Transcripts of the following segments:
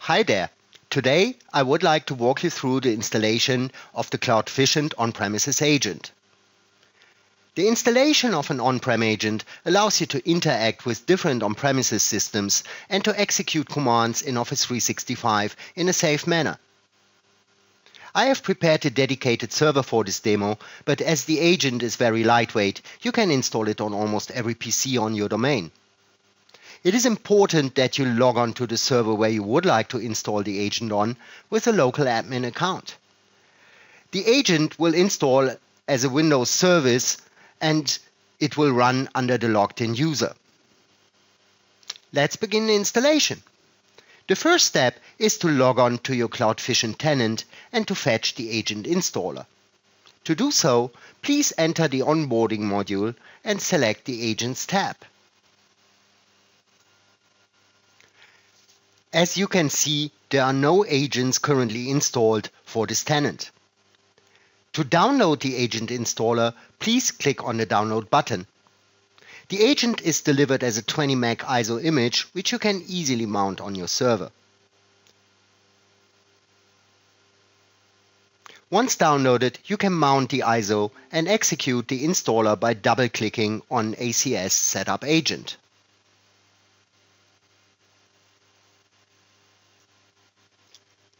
Hi there. Today I would like to walk you through the installation of the Cloudficient on-premises agent. The installation of an on-prem agent allows you to interact with different on-premises systems and to execute commands in Office 365 in a safe manner. I have prepared a dedicated server for this demo, but as the agent is very lightweight, you can install it on almost every PC on your domain. It is important that you log on to the server where you would like to install the agent on with a local admin account. The agent will install as a Windows service and it will run under the logged-in user. Let's begin the installation. The first step is to log on to your Cloudficient tenant and to fetch the agent installer. To do so, please enter the onboarding module and select the Agents tab. As you can see, there are no agents currently installed for this tenant. To download the agent installer, please click on the download button. The agent is delivered as a 20 meg ISO image, which you can easily mount on your server. Once downloaded, you can mount the ISO and execute the installer by double-clicking on ACS Setup Agent.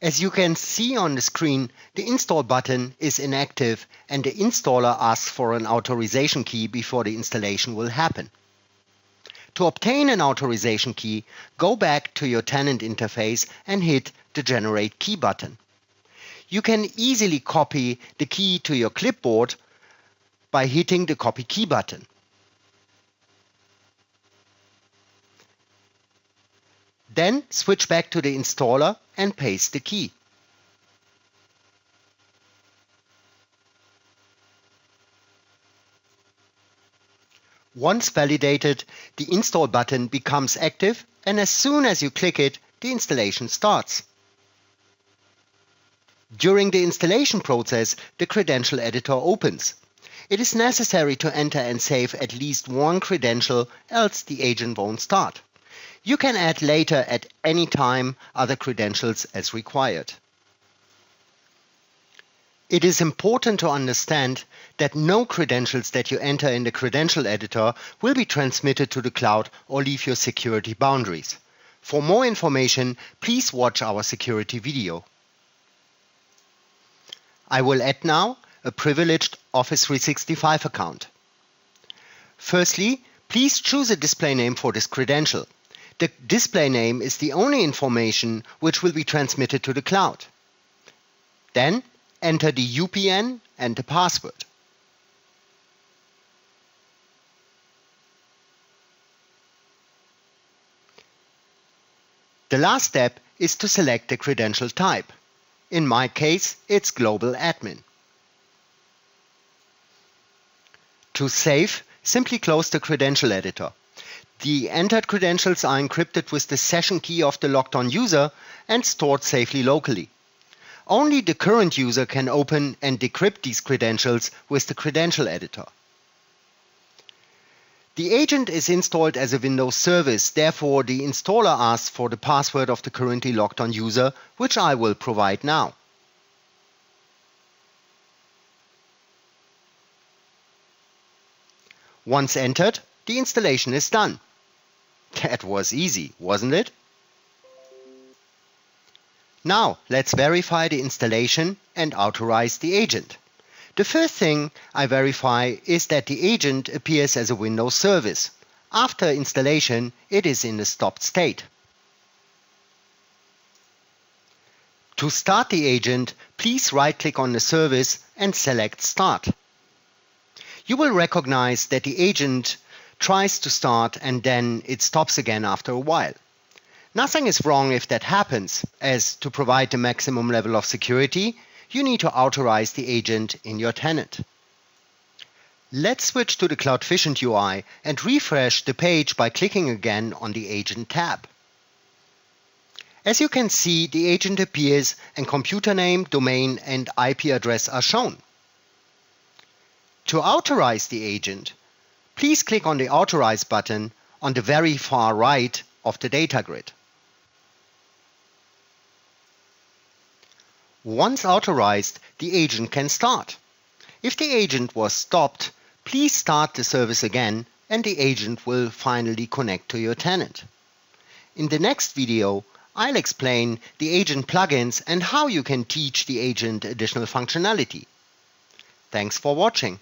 As you can see on the screen, the install button is inactive and the installer asks for an authorization key before the installation will happen. To obtain an authorization key, go back to your tenant interface and hit the Generate Key button. You can easily copy the key to your clipboard by hitting the Copy Key button. Then switch back to the installer and paste the key. Once validated, the install button becomes active, and as soon as you click it, the installation starts. During the installation process, the credential editor opens. It is necessary to enter and save at least one credential, else the agent won't start. You can add later at any time other credentials as required. It is important to understand that no credentials that you enter in the credential editor will be transmitted to the cloud or leave your security boundaries. For more information, please watch our security video. I will add now a privileged Office 365 account. Firstly, please choose a display name for this credential. The display name is the only information which will be transmitted to the cloud. Then enter the UPN and the password. The last step is to select the credential type. In my case, it's Global Admin. To save, simply close the credential editor. The entered credentials are encrypted with the session key of the logged-on user and stored safely locally. Only the current user can open and decrypt these credentials with the credential editor. The agent is installed as a Windows service, therefore the installer asks for the password of the currently logged-on user, which I will provide now. Once entered, the installation is done. That was easy, wasn't it? Now let's verify the installation and authorize the agent. The first thing I verify is that the agent appears as a Windows service. After installation, it is in a stopped state. To start the agent, please right-click on the service and select Start. You will recognize that the agent tries to start and then it stops again after a while. Nothing is wrong if that happens, as to provide the maximum level of security, you need to authorize the agent in your tenant. Let's switch to the Cloudficient UI and refresh the page by clicking again on the Agent tab. As you can see, the agent appears and computer name, domain and IP address are shown. To authorize the agent, please click on the Authorize button on the very far right of the data grid. Once authorized, the agent can start. If the agent was stopped, please start the service again and the agent will finally connect to your tenant. In the next video, I'll explain the agent plugins and how you can teach the agent additional functionality. Thanks for watching.